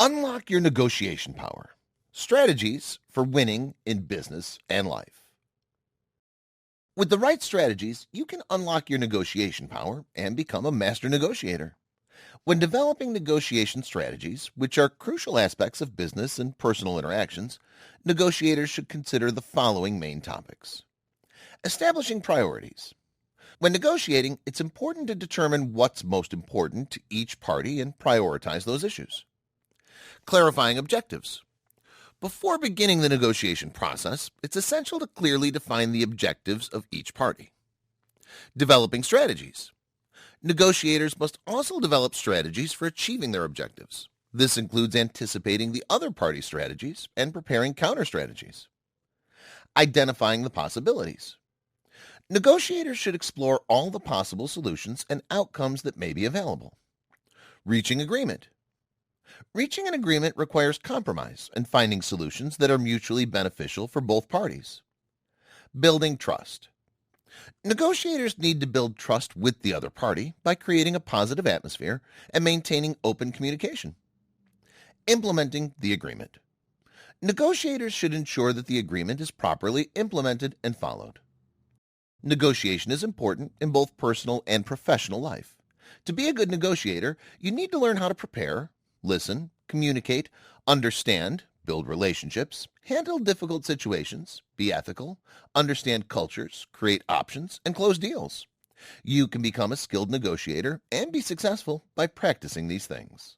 Unlock your negotiation power. Strategies for winning in business and life. With the right strategies, you can unlock your negotiation power and become a master negotiator. When developing negotiation strategies, which are crucial aspects of business and personal interactions, negotiators should consider the following main topics. Establishing priorities. When negotiating, it's important to determine what's most important to each party and prioritize those issues. Clarifying objectives. Before beginning the negotiation process, it's essential to clearly define the objectives of each party. Developing strategies. Negotiators must also develop strategies for achieving their objectives. This includes anticipating the other party's strategies and preparing counter strategies. Identifying the possibilities. Negotiators should explore all the possible solutions and outcomes that may be available. Reaching agreement. Reaching an agreement requires compromise and finding solutions that are mutually beneficial for both parties. Building trust. Negotiators need to build trust with the other party by creating a positive atmosphere and maintaining open communication. Implementing the agreement. Negotiators should ensure that the agreement is properly implemented and followed. Negotiation is important in both personal and professional life. To be a good negotiator, you need to learn how to prepare, listen, communicate, understand, build relationships, handle difficult situations, be ethical, understand cultures, create options, and close deals. You can become a skilled negotiator and be successful by practicing these things.